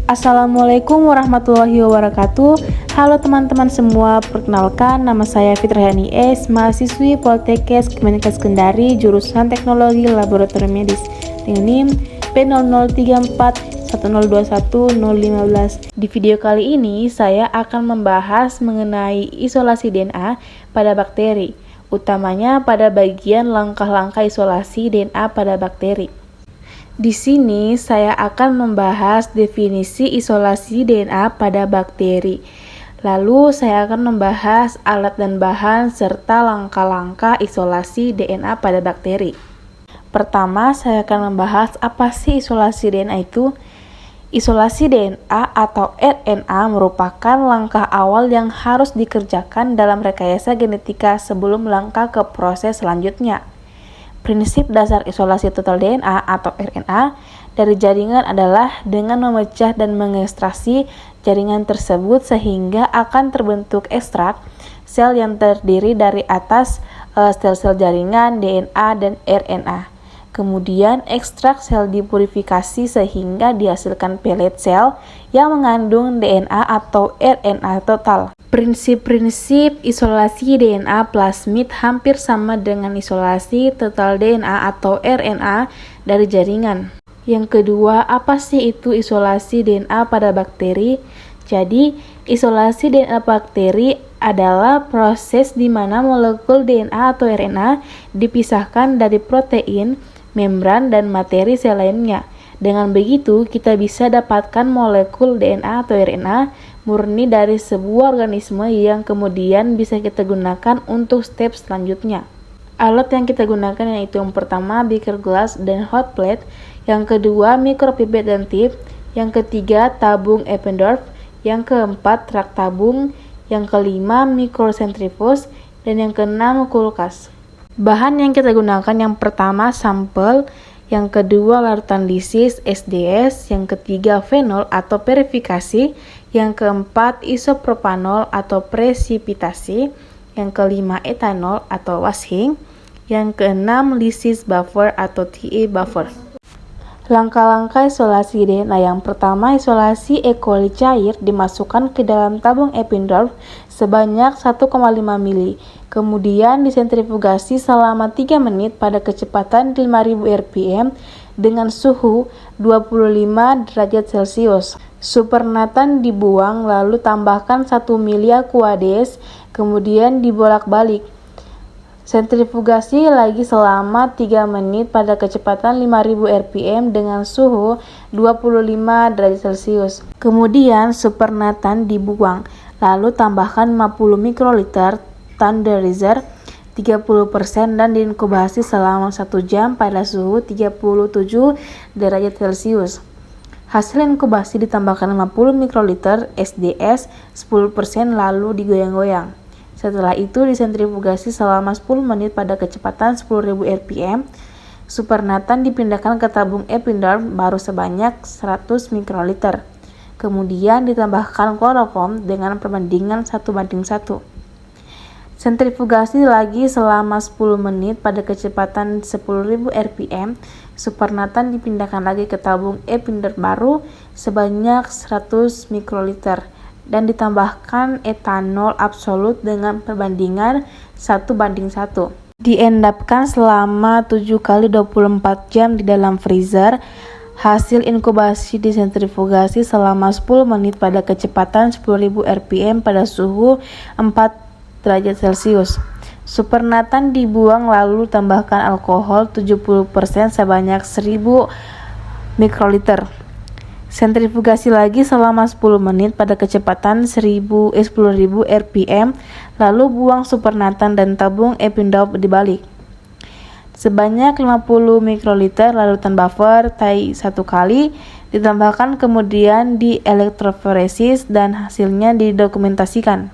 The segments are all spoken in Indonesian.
Assalamualaikum warahmatullahi wabarakatuh. Halo teman-teman semua, perkenalkan nama saya Fitrahani S, mahasiswi Poltekkes Kemenkes Kendari, jurusan Teknologi Laboratorium Medis dengan NIM P003410210015. Di video kali ini saya akan membahas mengenai isolasi DNA pada bakteri, utamanya pada bagian langkah-langkah isolasi DNA pada bakteri. Di sini saya akan membahas definisi isolasi DNA pada bakteri. Lalu saya akan membahas alat dan bahan serta langkah-langkah isolasi DNA pada bakteri. Pertama, saya akan membahas apa sih isolasi DNA itu. Isolasi DNA atau RNA merupakan langkah awal yang harus dikerjakan dalam rekayasa genetika sebelum langkah ke proses selanjutnya. Prinsip dasar isolasi total DNA atau RNA dari jaringan adalah dengan memecah dan mengekstraksi jaringan tersebut sehingga akan terbentuk ekstrak sel yang terdiri dari atas sel-sel jaringan DNA dan RNA. Kemudian ekstrak sel dipurifikasi sehingga dihasilkan pelet sel yang mengandung DNA atau RNA total. Prinsip-prinsip isolasi DNA plasmid hampir sama dengan isolasi total DNA atau RNA dari jaringan. Yang kedua, apa sih itu isolasi DNA pada bakteri? Jadi, isolasi DNA bakteri adalah proses di mana molekul DNA atau RNA dipisahkan dari protein, membran, dan materi sel lainnya. Dengan begitu, kita bisa dapatkan molekul DNA atau RNA murni dari sebuah organisme yang kemudian bisa kita gunakan untuk step selanjutnya. Alat yang kita gunakan yaitu yang pertama beaker glass dan hot plate, yang kedua mikropipet dan tip, yang ketiga tabung Eppendorf, yang keempat rak tabung, yang kelima mikrosentrifuge, dan yang keenam kulkas. Bahan yang kita gunakan yang pertama sampel, yang kedua larutan lisis SDS, yang ketiga fenol atau verifikasi, yang keempat isopropanol atau presipitasi, yang kelima etanol atau washing, yang keenam lisis buffer atau TA buffer. Langkah-langkah isolasi DNA yang pertama, isolasi E. coli cair dimasukkan ke dalam tabung Eppendorf sebanyak 1,5 ml. Kemudian disentrifugasi selama 3 menit pada kecepatan 5000 rpm dengan suhu 25 derajat Celcius. Supernatan dibuang lalu tambahkan 1 ml aqueous, kemudian dibolak-balik. Sentrifugasi lagi selama 3 menit pada kecepatan 5000 rpm dengan suhu 25 derajat Celcius. Kemudian supernatan dibuang, lalu tambahkan 50 mikroliter Thunderizer 30% dan diinkubasi selama 1 jam pada suhu 37 derajat Celcius. Hasil inkubasi ditambahkan 50 mikroliter SDS 10% lalu digoyang-goyang. Setelah itu disentrifugasi selama 10 menit pada kecepatan 10.000 rpm. Supernatan dipindahkan ke tabung Eppendorf baru sebanyak 100 mikroliter. Kemudian ditambahkan kloroform dengan perbandingan 1:1. Sentrifugasi lagi selama 10 menit pada kecepatan 10.000 rpm. Supernatan dipindahkan lagi ke tabung Eppendorf baru sebanyak 100 mikroliter dan ditambahkan etanol absolut dengan perbandingan 1:1. Diendapkan selama 7 kali 24 jam di dalam freezer. Hasil inkubasi disentrifugasi selama 10 menit pada kecepatan 10.000 rpm pada suhu 4 derajat Celcius. Supernatan dibuang lalu tambahkan alkohol 70% sebanyak 1000 mikroliter. Sentrifugasi lagi selama 10 menit pada kecepatan 10.000 rpm, lalu buang supernatan dan tabung Eppendorf dibalik. Sebanyak 50 mikroliter larutan buffer TAI 1 kali, ditambahkan kemudian di elektroforesis dan hasilnya didokumentasikan.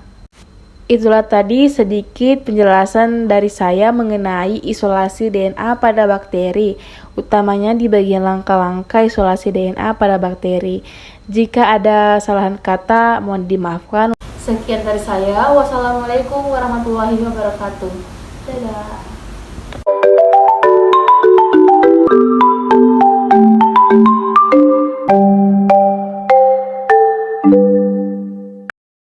Itulah tadi sedikit penjelasan dari saya mengenai isolasi DNA pada bakteri, utamanya di bagian langkah-langkah isolasi DNA pada bakteri. Jika ada kesalahan kata, mohon dimaafkan. Sekian dari saya. Wassalamualaikum warahmatullahi wabarakatuh. Dadah.